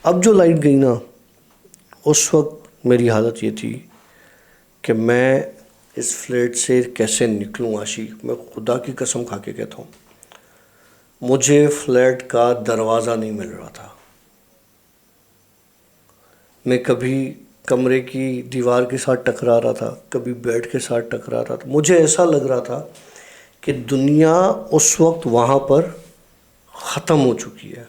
अब जो लाइट गई ना, उस वक्त मेरी हालत ये थी कि मैं इस फ्लैट से कैसे निकलूं। आशी, मैं खुदा की कसम खा के कहता हूँ, मुझे फ्लैट का दरवाज़ा नहीं मिल रहा था। मैं कभी कमरे की दीवार के साथ टकरा रहा था, कभी बेड के साथ टकरा रहा था। मुझे ऐसा लग रहा था कि दुनिया उस वक्त वहाँ पर ख़त्म हो चुकी है।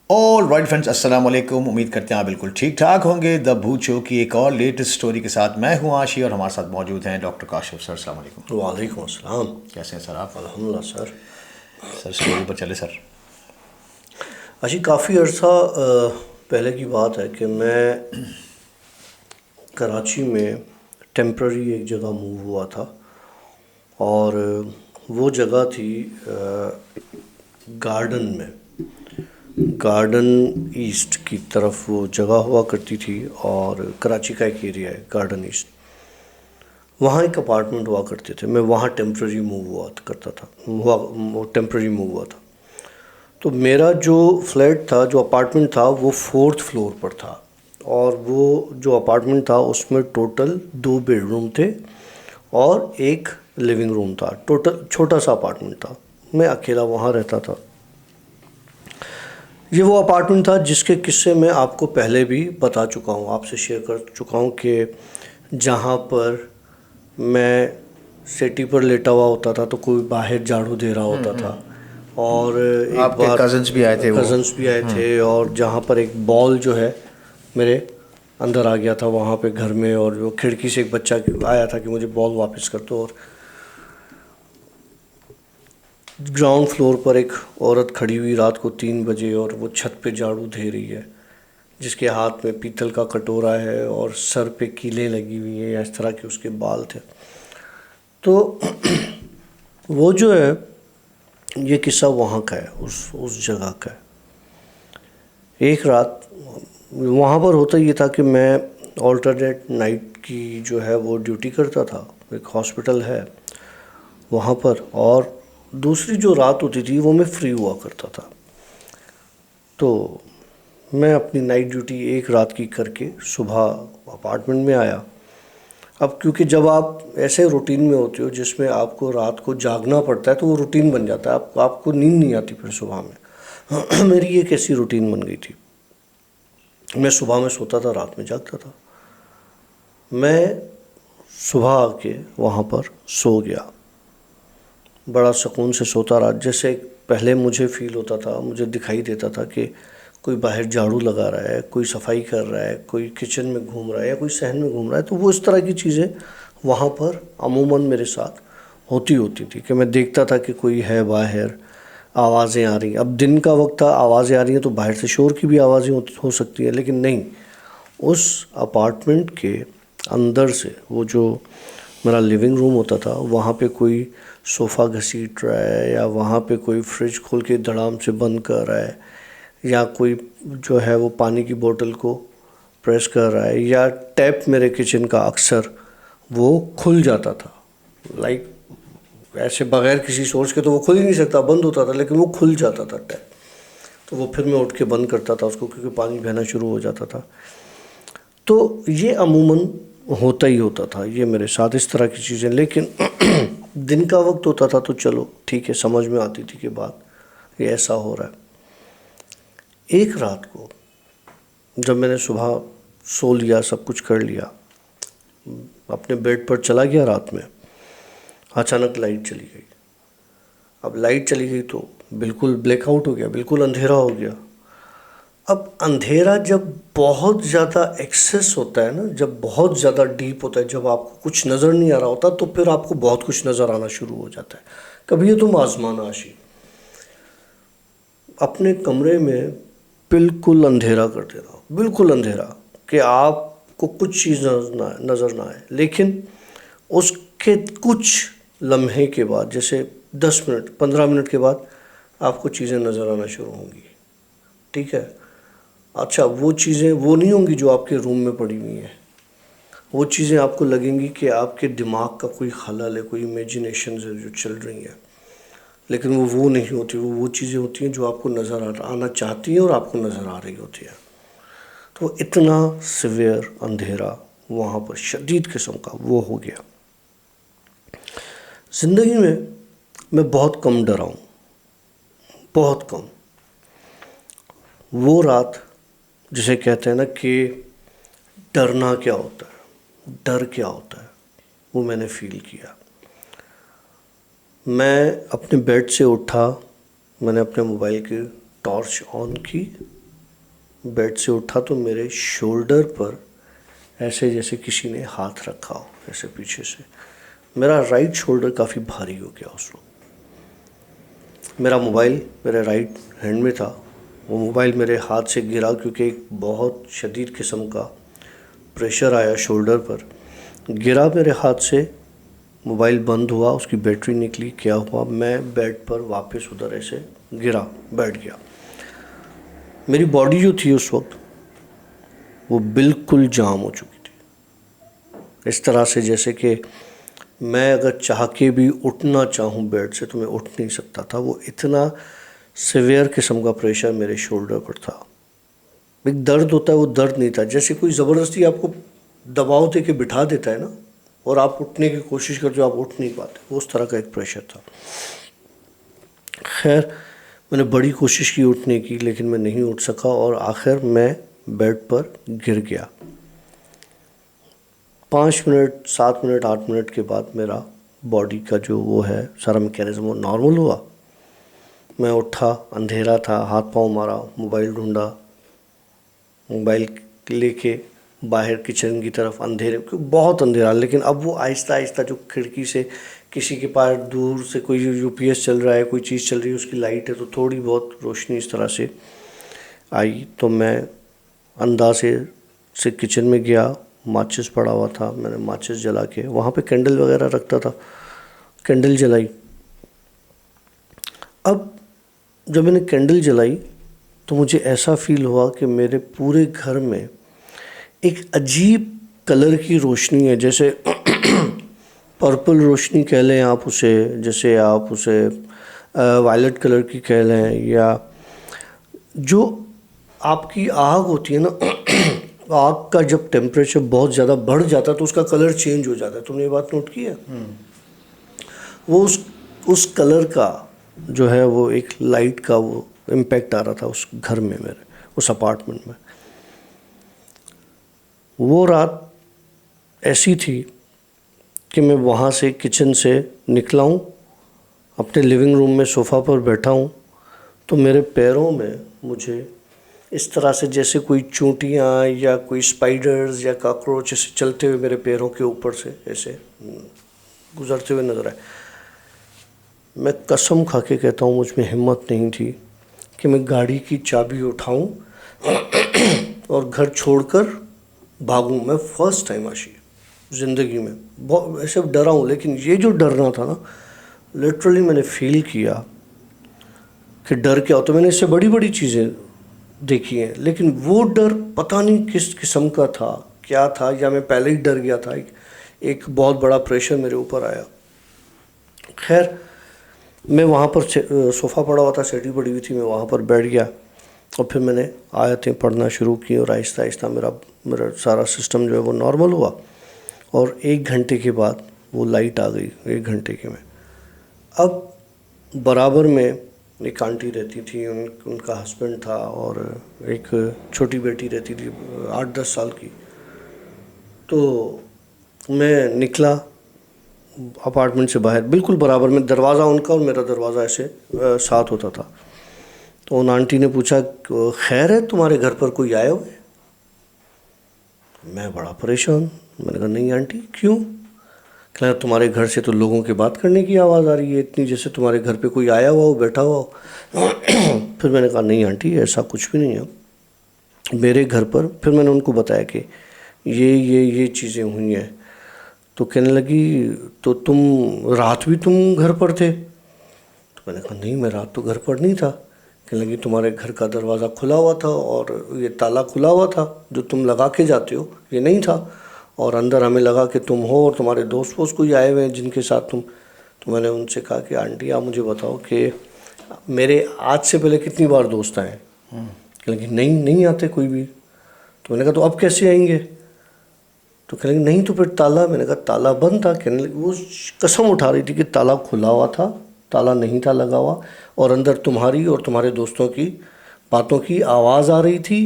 ऑल राइट फ्रेंड्स, अस्सलाम वालेकुम। उम्मीद करते हैं आप बिल्कुल ठीक ठाक होंगे। द भूत शो की एक और लेटेस्ट स्टोरी के साथ मैं हूं आशी और हमारे साथ मौजूद हैं डॉक्टर काशिफ सर। अस्सलाम वालेकुम। वालेकुम अस्सलाम। कैसे हैं सर आप? अल्हम्दुलिल्लाह सर। सर स्टोरी पर चले सर। अजी, काफ़ी अर्सा पहले की बात है कि मैं कराची में टेम्प्ररी एक जगह मूव हुआ था, और वो जगह थी गार्डन में, गार्डन ईस्ट की तरफ वो जगह हुआ करती थी। और कराची का एक एरिया है गार्डन ईस्ट, वहाँ एक अपार्टमेंट हुआ करते थे। मैं वहाँ टेम्प्ररी मूव हुआ करता था, वो टेम्प्ररी मूव हुआ था। तो मेरा जो फ्लैट था, जो अपार्टमेंट था, वो 4th फ्लोर पर था। और वो जो अपार्टमेंट था उसमें टोटल 2 बेडरूम थे और एक लिविंग रूम था। टोटल छोटा सा अपार्टमेंट था। मैं अकेला वहाँ रहता था। ये वो अपार्टमेंट था जिसके किस्से मैं आपको पहले भी बता चुका हूँ, आपसे शेयर कर चुका हूँ कि जहाँ पर मैं सेटी पर लेटा हुआ होता था तो कोई बाहर झाड़ू दे रहा होता था। और एक आपके बार कजन्स भी आए थे वो? कज़न्स भी आए थे, और जहाँ पर एक बॉल जो है मेरे अंदर आ गया था वहाँ पे घर में, और वो खिड़की से एक बच्चा आया था कि मुझे बॉल वापस कर दो। और ग्राउंड फ्लोर पर एक औरत खड़ी हुई रात को 3 बजे, और वो छत पे झाड़ू दे रही है, जिसके हाथ में पीतल का कटोरा है और सर पे कीलें लगी हुई हैं या इस तरह के उसके बाल थे। तो वो जो है, ये किस्सा वहाँ का है, उस जगह का है। एक रात वहाँ पर होता ये था कि मैं ऑल्टरनेट नाइट की जो है वो ड्यूटी करता था। एक हॉस्पिटल है वहाँ पर, और दूसरी जो रात होती थी वो मैं फ्री हुआ करता था। तो मैं अपनी नाइट ड्यूटी एक रात की करके सुबह अपार्टमेंट में आया। अब क्योंकि जब आप ऐसे रूटीन में होते हो जिसमें आपको रात को जागना पड़ता है, तो वो रूटीन बन जाता है, आपको नींद नहीं आती फिर सुबह में। मेरी एक ऐसी रूटीन बन गई थी। मैं सुबह में सोता था, रात में जागता था। मैं सुबह आके वहाँ पर सो गया, बड़ा सुकून से सोता रहा। जैसे पहले मुझे फ़ील होता था, मुझे दिखाई देता था कि कोई बाहर झाड़ू लगा रहा है, कोई सफाई कर रहा है, कोई किचन में घूम रहा है या कोई सहन में घूम रहा है। तो वो इस तरह की चीज़ें वहाँ पर अमूमन मेरे साथ होती थी कि मैं देखता था कि कोई है बाहर, आवाज़ें आ रही। अब दिन का वक्त था, आवाज़ें आ रही हैं तो बाहर से शोर की भी आवाज़ें हो सकती हैं, लेकिन नहीं, उस अपार्टमेंट के अंदर से, वो जो मेरा लिविंग रूम होता था, वहाँ पे कोई सोफ़ा घसीट रहा है, या वहाँ पे कोई फ्रिज खोल के धड़ाम से बंद कर रहा है, या कोई जो है वो पानी की बोतल को प्रेस कर रहा है, या टैप मेरे किचन का अक्सर वो खुल जाता था। लाइक ऐसे बगैर किसी सोर्स के तो वो खुल ही नहीं सकता, बंद होता था, लेकिन वो खुल जाता था टैप। तो वो फिर मैं उठ के बंद करता था उसको, क्योंकि पानी बहना शुरू हो जाता था। तो ये अमूमन होता ही होता था ये मेरे साथ, इस तरह की चीज़ें। लेकिन दिन का वक्त होता था तो चलो ठीक है, समझ में आती थी कि बात ये ऐसा हो रहा है। एक रात को जब मैंने सुबह सो लिया, सब कुछ कर लिया, अपने बेड पर चला गया, रात में अचानक लाइट चली गई। अब लाइट चली गई तो बिल्कुल ब्लैकआउट हो गया, बिल्कुल अंधेरा हो गया। अब अंधेरा जब बहुत ज़्यादा एक्सेस होता है ना, जब बहुत ज़्यादा डीप होता है, जब आपको कुछ नज़र नहीं आ रहा होता, तो फिर आपको बहुत कुछ नज़र आना शुरू हो जाता है। कभी ये तुम आजमाना आशी, अपने कमरे में बिल्कुल अंधेरा कर देना, बिल्कुल अंधेरा, कि आपको कुछ चीज़ नज़र ना आए। लेकिन उसके कुछ लम्हे के बाद, जैसे 10 मिनट 15 मिनट के बाद, आपको चीज़ें नज़र आना शुरू होंगी। ठीक है? अच्छा, वो चीज़ें वो नहीं होंगी जो आपके रूम में पड़ी हुई हैं। वो चीज़ें आपको लगेंगी कि आपके दिमाग का कोई खलल है, कोई इमेजिनेशन है जो चल रही है। लेकिन वो नहीं होती, वो चीज़ें होती हैं जो आपको नज़र आना चाहती हैं और आपको नज़र आ रही होती है। तो इतना सिवियर अंधेरा वहाँ पर शदीद किस्म का वो हो गया। ज़िंदगी में मैं बहुत कम डरा हूँ, बहुत कम। वो रात जिसे कहते हैं ना कि डरना क्या होता है, डर क्या होता है, वो मैंने फील किया। मैं अपने बेड से उठा, मैंने अपने मोबाइल की टॉर्च ऑन की, बेड से उठा तो मेरे शोल्डर पर ऐसे जैसे किसी ने हाथ रखा हो, ऐसे पीछे से। मेरा राइट शोल्डर काफ़ी भारी हो गया उस वक्त। मेरा मोबाइल मेरे राइट हैंड में था, वो मोबाइल मेरे हाथ से गिरा क्योंकि एक बहुत शदीद किस्म का प्रेशर आया शोल्डर पर, गिरा मेरे हाथ से, मोबाइल बंद हुआ, उसकी बैटरी निकली, क्या हुआ, मैं बेड पर वापस उधर ऐसे गिरा, बैठ गया। मेरी बॉडी जो थी उस वक्त वो बिल्कुल जाम हो चुकी थी, इस तरह से जैसे कि मैं अगर चाह के भी उठना चाहूँ बेड से तो मैं उठ नहीं सकता था। वो इतना सिवियर किस्म का प्रेशर मेरे शोल्डर पर था। एक दर्द होता है, वो दर्द नहीं था, जैसे कोई ज़बरदस्ती आपको दबाव दे के बिठा देता है ना, और आप उठने की कोशिश करते हो, आप उठ नहीं पाते, वो उस तरह का एक प्रेशर था। खैर मैंने बड़ी कोशिश की उठने की, लेकिन मैं नहीं उठ सका और आखिर मैं बेड पर गिर गया। 5 मिनट, 7 मिनट, 8 मिनट के बाद मेरा बॉडी का जो वो है सारा मैकेनिज़्म वो नॉर्मल हुआ। मैं उठा, अंधेरा था, हाथ पांव मारा, मोबाइल ढूंढा, मोबाइल लेके बाहर किचन की तरफ, अंधेरे, बहुत अंधेरा, लेकिन अब वो आहिस्ता आहिस्ता जो खिड़की से किसी के पास दूर से कोई यूपीएस चल रहा है, कोई चीज़ चल रही है, उसकी लाइट है तो थोड़ी बहुत रोशनी इस तरह से आई। तो मैं अंदाज़े से किचन में गया, माचिस पड़ा हुआ था, मैंने माचिस जला के, वहाँ पे कैंडल वगैरह रखता था, कैंडल जलाई। अब जब मैंने कैंडल जलाई तो मुझे ऐसा फील हुआ कि मेरे पूरे घर में एक अजीब कलर की रोशनी है, जैसे पर्पल रोशनी कह लें आप उसे, जैसे आप उसे वायलेट कलर की कह लें, या जो आपकी आग होती है ना, आग का जब टेम्परेचर बहुत ज़्यादा बढ़ जाता है तो उसका कलर चेंज हो जाता है। तुमने ये बात नोट की है? वो उस कलर का जो है वो एक लाइट का वो इम्पैक्ट आ रहा था उस घर में, मेरे उस अपार्टमेंट में। वो रात ऐसी थी कि मैं वहाँ से किचन से निकला हूँ, अपने लिविंग रूम में सोफ़ा पर बैठा हूँ, तो मेरे पैरों में मुझे इस तरह से जैसे कोई चूंटियाँ या कोई स्पाइडर्स या कॉकरोच ऐसे चलते हुए मेरे पैरों के ऊपर से ऐसे गुजरते हुए नजर आए। मैं कसम खा के कहता हूँ, मुझ में हिम्मत नहीं थी कि मैं गाड़ी की चाबी उठाऊं और घर छोड़कर भागूं। मैं फर्स्ट टाइम आशी ज़िंदगी में बहुत ऐसे डरा हूँ, लेकिन ये जो डरना था ना, लिटरली मैंने फील किया कि डर क्या होता है। मैंने इससे बड़ी बड़ी चीज़ें देखी हैं, लेकिन वो डर पता नहीं किस किस्म का था, क्या था, या मैं पहले ही डर गया था। एक बहुत बड़ा प्रेशर मेरे ऊपर आया। खैर मैं वहाँ पर सोफ़ा पड़ा हुआ था, सीढ़ी पड़ी हुई थी, मैं वहाँ पर बैठ गया और फिर मैंने आयतें पढ़ना शुरू की और आहिस्ता आहिस्ता मेरा सारा सिस्टम जो है वो नॉर्मल हुआ। और 1 घंटे के बाद वो लाइट आ गई, 1 घंटे के में। अब बराबर में एक आंटी रहती थी, उनका हस्बैंड था और एक छोटी बेटी रहती थी 8-10 साल की। तो मैं निकला अपार्टमेंट से बाहर, बिल्कुल बराबर में दरवाज़ा उनका और मेरा दरवाज़ा ऐसे साथ होता था। तो उन आंटी ने पूछा, खैर है तुम्हारे घर पर कोई आए हुए? मैं बड़ा परेशान, मैंने कहा नहीं आंटी, क्यों? कहना तुम्हारे घर से तो लोगों के बात करने की आवाज़ आ रही है इतनी, जैसे तुम्हारे घर पे कोई आया हुआ हो, बैठा हुआ हो। फिर मैंने कहा नहीं आंटी, ऐसा कुछ भी नहीं है मेरे घर पर। फिर मैंने उनको बताया कि ये चीज़ें हुई हैं। तो कहने लगी, तो रात भी तुम घर पर थे? तो मैंने कहा नहीं, मैं रात तो घर पर नहीं था। कहने लगी तुम्हारे घर का दरवाज़ा खुला हुआ था और ये ताला खुला हुआ था जो तुम लगा के जाते हो, ये नहीं था, और अंदर हमें लगा कि तुम हो और तुम्हारे दोस्त वोस्त कोई आए हुए हैं जिनके साथ तुम। तो मैंने उनसे कहा कि आंटी आप मुझे बताओ कि मेरे आज से पहले कितनी बार दोस्त आए? लेकिन नहीं आते कोई भी। तो मैंने कहा तो अब कैसे आएंगे? तो कहने लगे नहीं तो फिर ताला। मैंने कहा ताला बंद था। कहने लगे वो कसम उठा रही थी कि ताला खुला हुआ था, ताला नहीं था लगा हुआ, और अंदर तुम्हारी और तुम्हारे दोस्तों की बातों की आवाज़ आ रही थी।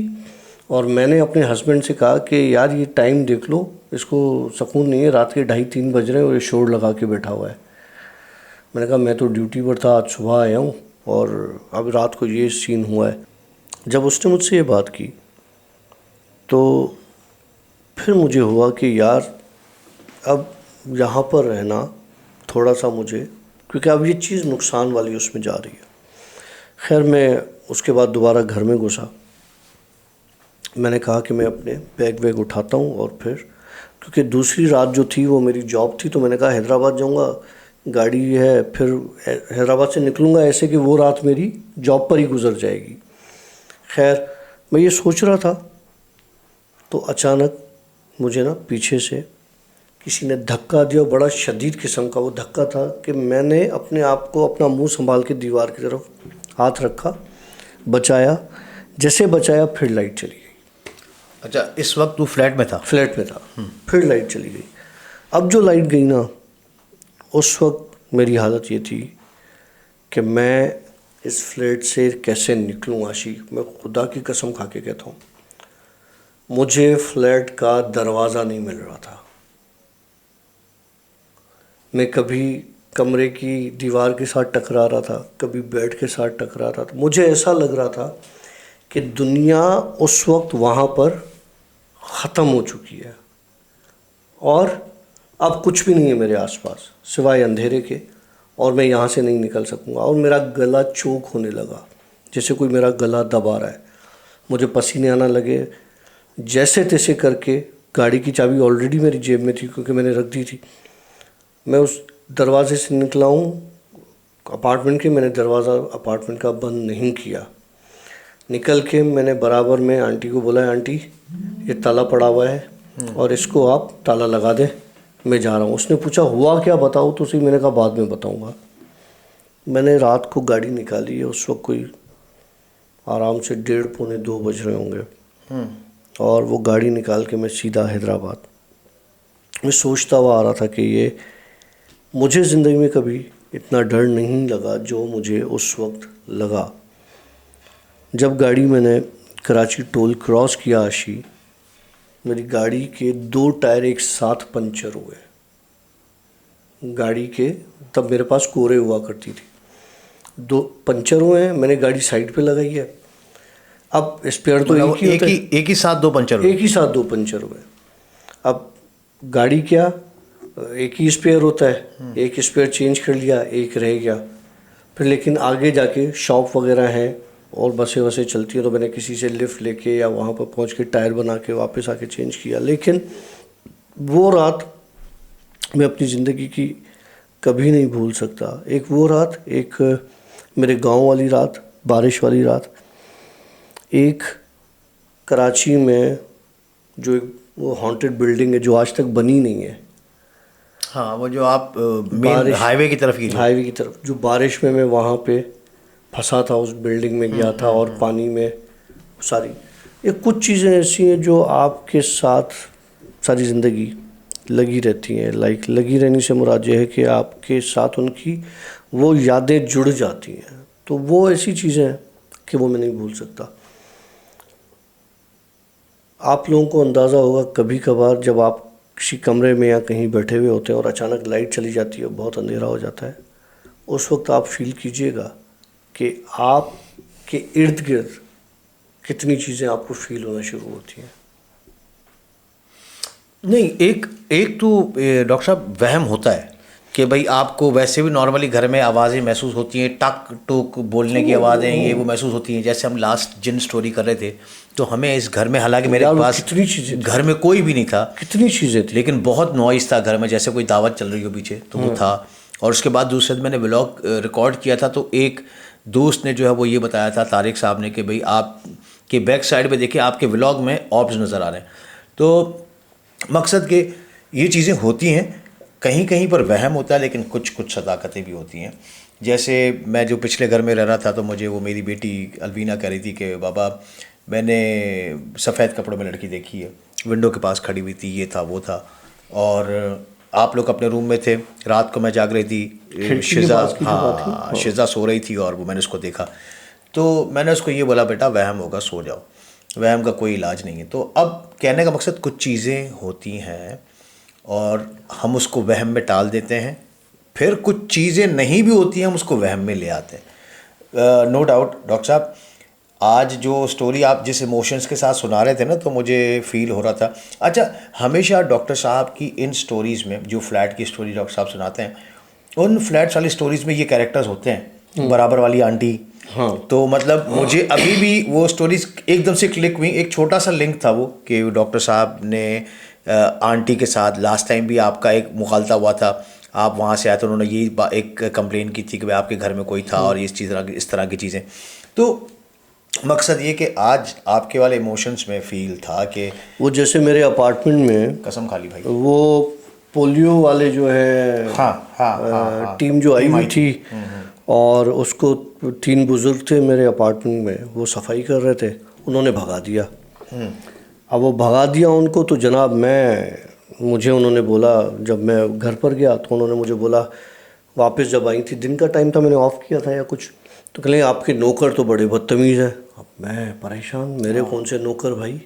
और मैंने अपने हस्बैंड से कहा कि यार ये टाइम देख लो, इसको सुकून नहीं है, रात के 2:30-3 बज रहे हैं और ये शोर लगा के बैठा हुआ है। मैंने कहा मैं तो ड्यूटी पर था, आज सुबह आया हूँ और अब रात को ये सीन हुआ है। जब उसने मुझसे ये बात की तो फिर मुझे हुआ कि यार अब यहाँ पर रहना थोड़ा सा मुझे, क्योंकि अब ये चीज़ नुकसान वाली उसमें जा रही है। खैर मैं उसके बाद दोबारा घर में घुसा। मैंने कहा कि मैं अपने बैग वैग उठाता हूँ और फिर, क्योंकि दूसरी रात जो थी वो मेरी जॉब थी, तो मैंने कहा हैदराबाद जाऊँगा, गाड़ी है, फिर हैदराबाद से निकलूँगा ऐसे कि वो रात मेरी जॉब पर ही गुजर जाएगी। खैर मैं ये सोच रहा था तो अचानक मुझे ना पीछे से किसी ने धक्का दिया, बड़ा शदीद किस्म का वो धक्का था कि मैंने अपने आप को, अपना मुंह संभाल के दीवार की तरफ हाथ रखा, बचाया। जैसे बचाया फिर लाइट चली गई। अच्छा, इस वक्त तू फ्लैट में था? फ्लैट में था। फिर लाइट चली गई। अब जो लाइट गई ना, उस वक्त मेरी हालत ये थी कि मैं इस फ्लैट से कैसे निकलूँ आशी। मैं खुदा की कसम खा के कहता हूँ, मुझे फ्लैट का दरवाज़ा नहीं मिल रहा था। मैं कभी कमरे की दीवार के साथ टकरा रहा था, कभी बेड के साथ टकरा रहा था। मुझे ऐसा लग रहा था कि दुनिया उस वक्त वहाँ पर ख़त्म हो चुकी है और अब कुछ भी नहीं है मेरे आसपास सिवाय अंधेरे के, और मैं यहाँ से नहीं निकल सकूँगा। और मेरा गला चोक होने लगा, जैसे कोई मेरा गला दबा रहा है। मुझे पसीने आना लगे। जैसे तैसे करके, गाड़ी की चाबी ऑलरेडी मेरी जेब में थी क्योंकि मैंने रख दी थी, मैं उस दरवाज़े से निकला हूँ अपार्टमेंट के। मैंने दरवाज़ा अपार्टमेंट का बंद नहीं किया। निकल के मैंने बराबर में आंटी को बोला, आंटी ये ताला पड़ा हुआ है और इसको आप ताला लगा दें, मैं जा रहा हूँ। उसने पूछा हुआ क्या, बताओ तो सही। मैंने कहा बाद में बताऊँगा। मैंने रात को गाड़ी निकाली है, उस वक्त कोई आराम से 1:30-2 बज रहे होंगे, और वो गाड़ी निकाल के मैं सीधा हैदराबाद। मैं सोचता हुआ आ रहा था कि ये मुझे ज़िंदगी में कभी इतना डर नहीं लगा जो मुझे उस वक्त लगा जब गाड़ी मैंने कराची टोल क्रॉस किया आशी। मेरी गाड़ी के 2 टायर एक साथ पंचर हुए गाड़ी के। तब मेरे पास कोरे हुआ करती थी, 2 पंचर हुए हैं। मैंने गाड़ी साइड पे लगाई है। अब स्पेयर तो एक ही साथ 2 पंचर हुए? एक ही साथ 2 पंचर हुए। अब गाड़ी क्या, एक ही स्पेयर होता है, एक स्पेयर चेंज कर लिया, एक रह गया। फिर लेकिन आगे जाके शॉप वगैरह हैं और बसें वसें चलती हैं, तो मैंने किसी से लिफ्ट लेके या वहाँ पर पहुँच के टायर बना के वापस आके चेंज किया। लेकिन वो रात मैं अपनी ज़िंदगी की कभी नहीं भूल सकता। एक वो रात, एक मेरे गांव वाली रात, बारिश वाली रात, एक कराची में जो एक वो हॉन्टेड बिल्डिंग है जो आज तक बनी नहीं है। हाँ, वो जो आप मेन हाईवे की तरफ जो बारिश में मैं वहाँ पे फंसा था, उस बिल्डिंग में गया था और पानी में सारी, ये कुछ चीज़ें ऐसी हैं जो आपके साथ सारी ज़िंदगी लगी रहती हैं। लाइक लगी रहने से मुराद ये है कि आपके साथ उनकी वो यादें जुड़ जाती हैं। तो वो ऐसी चीज़ें हैं कि वो मैं नहीं भूल सकता। आप लोगों को अंदाज़ा होगा कभी कभार जब आप किसी कमरे में या कहीं बैठे हुए होते हैं और अचानक लाइट चली जाती है, बहुत अंधेरा हो जाता है, उस वक्त आप फील कीजिएगा कि आपके इर्द गिर्द कितनी चीज़ें आपको फील होना शुरू होती हैं। नहीं, एक तो डॉक्टर साहब वहम होता है कि भाई आपको वैसे भी नॉर्मली घर में आवाज़ें महसूस होती हैं, टक टुक बोलने की आवाज़ें ये वो महसूस होती हैं। जैसे हम लास्ट जिन स्टोरी कर रहे थे तो हमें इस घर में, हालांकि मेरे पास कितनी चीज़ें, घर में कोई भी नहीं था, कितनी चीज़ें थी, लेकिन बहुत नॉइज़ था घर में, जैसे कोई दावत चल रही हो पीछे, तो वो था। और उसके बाद दूसरे दिन मैंने व्लॉग रिकॉर्ड किया था, तो एक दोस्त ने जो है वो ये बताया था, तारिक साहब ने, कि भाई आपके बैक साइड पे देखिए आपके व्लॉग में ऑब्स नज़र आ रहे हैं। तो मकसद कि ये चीज़ें होती हैं। कहीं कहीं पर वहम होता है, लेकिन कुछ कुछ सदाकतें भी होती हैं। जैसे मैं जो पिछले घर में रह रहा था, तो मुझे वो मेरी बेटी अलवीना कह रही थी कि बाबा मैंने सफ़ेद कपड़ों में लड़की देखी है, विंडो के पास खड़ी हुई थी, ये था वो था, और आप लोग अपने रूम में थे, रात को मैं जाग रही थी, शिजा, हाँ शिजा सो रही थी और वो मैंने उसको देखा। तो मैंने उसको ये बोला, बेटा वहम होगा, सो जाओ, वहम का कोई इलाज नहीं है। तो अब कहने का मकसद, कुछ चीज़ें होती हैं और हम उसको वहम में टाल देते हैं, फिर कुछ चीज़ें नहीं भी होती हैं हम उसको वहम में ले आते हैं। नो डाउट डॉक्टर साहब, आज जो स्टोरी आप जिस इमोशंस के साथ सुना रहे थे ना, तो मुझे फील हो रहा था। अच्छा, हमेशा डॉक्टर साहब की इन स्टोरीज़ में, जो फ्लैट की स्टोरी डॉक्टर साहब सुनाते हैं, उन फ्लैट्स वाली स्टोरीज़ में ये कैरेक्टर्स होते हैं, बराबर वाली आंटी। हाँ, तो मतलब मुझे अभी भी वो स्टोरीज एकदम से क्लिक हुई। एक छोटा सा लिंक था वो कि डॉक्टर साहब ने आंटी के साथ लास्ट टाइम भी आपका एक मुखालता हुआ था, आप वहाँ से आए तो उन्होंने यही एक कंप्लेन की थी कि भाई आपके घर में कोई था और इस तरह की चीज़ें। तो मकसद ये कि आज आपके वाले इमोशंस में फील था कि वो जैसे मेरे अपार्टमेंट में, कसम खा ली भाई, वो पोलियो वाले जो है, हाँ, टीम जो आई हुई थी, और उसको 3 बुजुर्ग थे मेरे अपार्टमेंट में, वो सफाई कर रहे थे, उन्होंने भगा दिया। अब वो भगा दिया उनको, तो जनाब मुझे उन्होंने बोला, जब मैं घर पर गया तो उन्होंने मुझे बोला, वापस जब आई थी, दिन का टाइम था, मैंने ऑफ़ किया था या कुछ, तो कहें आपके नौकर तो बड़े बदतमीज़ हैं। अब मैं परेशान, मेरे कौन से नौकर भाई?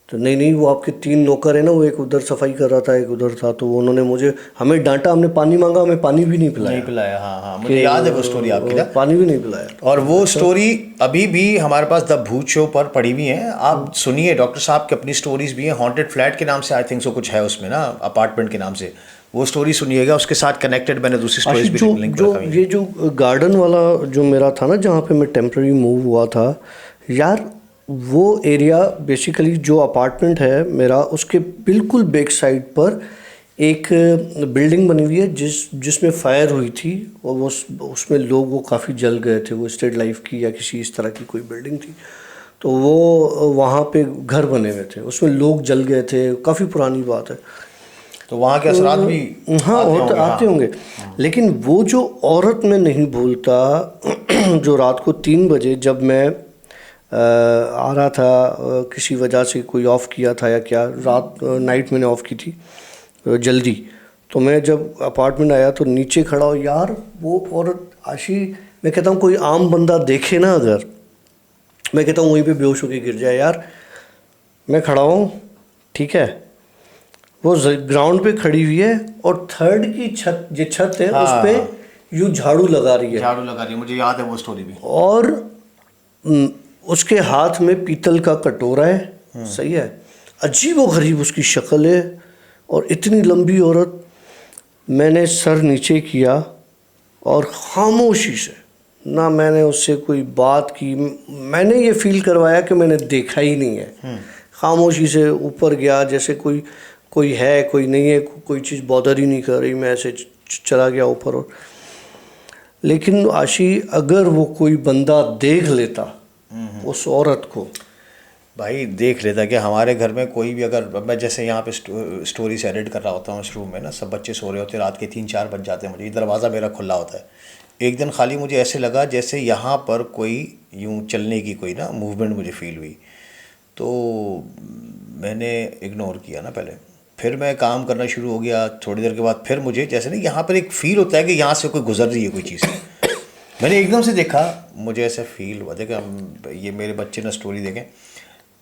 तो नहीं, वो आपके 3 नौकर है ना, वो एक उधर सफाई कर रहा था, एक उधर था, तो वो उन्होंने हमें डांटा, हमने पानी मांगा, हमें पानी भी नहीं पिलाया। हाँ, मुझे याद है वो स्टोरी आपकी ना, पानी भी नहीं पिलाया। और वो स्टोरी अभी भी हमारे पास द भूत शो पर पड़ी हुई है, आप सुनिए। डॉक्टर साहब की अपनी स्टोरीज भी हैं, हॉन्टेड फ्लैट के नाम से आई थिंक सो कुछ है उसमें ना, अपार्टमेंट के नाम से, वो स्टोरी सुनिएगा। उसके साथ कनेक्टेड मैंने दूसरी स्टोरीज भी लिंक रखा है। ये जो गार्डन वाला जो मेरा था ना, जहाँ पे मैं टेम्पररी मूव हुआ था यार, वो एरिया बेसिकली जो अपार्टमेंट है मेरा, उसके बिल्कुल बैक साइड पर एक बिल्डिंग बनी हुई है जिसमें फायर हुई थी, और वो उसमें लोग वो काफ़ी जल गए थे। वो स्टेट लाइफ की या किसी इस तरह की कोई बिल्डिंग थी, तो वो वहाँ पे घर बने हुए थे, उसमें लोग जल गए थे, काफ़ी पुरानी बात है। तो वहाँ के असरात भी हाँ आते होंगे। लेकिन वो जो औरत मैं नहीं भूलता, जो रात को 3 बजे जब मैं आ रहा था, किसी वजह से कोई ऑफ़ किया था या क्या, नाइट मैंने ऑफ़ की थी जल्दी, तो मैं जब अपार्टमेंट आया तो नीचे खड़ा हो यार, वो औरत आशी, मैं कहता हूँ कोई आम बंदा देखे ना अगर, मैं कहता हूँ वहीं पे बेहोश होकर गिर जाए यार। मैं खड़ा हूँ, ठीक है, वो ग्राउंड पे खड़ी हुई है और 3rd की छत है, उस पे यूँ झाड़ू लगा रही है, मुझे याद है वो स्टोरी भी। और उसके हाथ में पीतल का कटोरा है, सही है, अजीब व गरीब उसकी शक्ल है, और इतनी लंबी औरत। मैंने सर नीचे किया और खामोशी से, ना मैंने उससे कोई बात की, मैंने ये फील करवाया कि मैंने देखा ही नहीं है। खामोशी से ऊपर गया, जैसे कोई है कोई नहीं है, कोई चीज़ बॉदर ही नहीं कर रही, मैं ऐसे चला गया ऊपर। और लेकिन आशी, अगर वो कोई बंदा देख लेता उस औरत को, भाई देख लेता कि हमारे घर में कोई भी, अगर मैं जैसे यहाँ पे स्टोरी से एडिट कर रहा होता हूँ इस रूम में ना, सब बच्चे सो रहे होते हैं, रात के 3-4 बज जाते हैं, मुझे दरवाज़ा मेरा खुला होता है। एक दिन खाली मुझे ऐसे लगा जैसे यहाँ पर कोई यूँ चलने की कोई ना मूवमेंट मुझे फील हुई, तो मैंने इग्नोर किया ना पहले, फिर मैं काम करना शुरू हो गया। थोड़ी देर के बाद फिर मुझे जैसे ना यहाँ पर एक फ़ील होता है कि यहाँ से कोई गुजर रही है कोई चीज़। मैंने एकदम से देखा, मुझे ऐसा फील हुआ, देखा ये मेरे बच्चे ना स्टोरी देखें,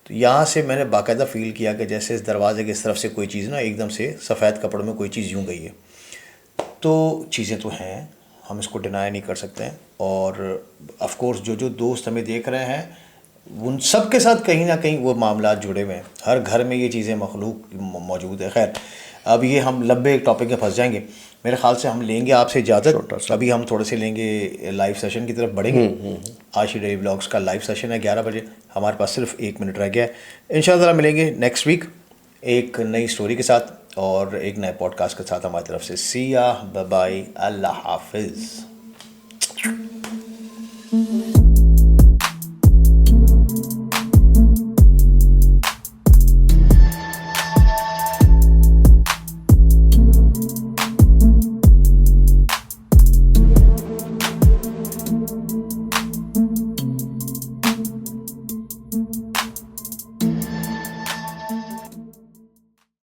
तो यहाँ से मैंने बाकायदा फ़ील किया कि जैसे इस दरवाजे की इस तरफ से कोई चीज़ ना एकदम से सफ़ेद कपड़ों में कोई चीज़ यूँ गई है। तो चीज़ें तो हैं, हम इसको डिनाई नहीं कर सकते हैं। और ऑफ़ कोर्स जो दोस्त हमें देख रहे हैं, उन सब के साथ कहीं ना कहीं वो मामला जुड़े हुए हैं। हर घर में ये चीज़ें मखलूक मौजूद है। खैर, अब ये हम लंबे टॉपिक में फंस जाएंगे। मेरे ख्याल से हम लेंगे आपसे इजाज़त, अभी हम थोड़े से लेंगे लाइव सेशन की तरफ बढ़ेंगे। आशी डेली व्लॉग्स का लाइव सेशन है 11 बजे, हमारे पास सिर्फ 1 मिनट रह गया है। इंशाअल्लाह मिलेंगे नेक्स्ट वीक एक नई स्टोरी के साथ और एक नए पॉडकास्ट के साथ। हमारी तरफ से सी या बाय, अल्लाह हाफिज़।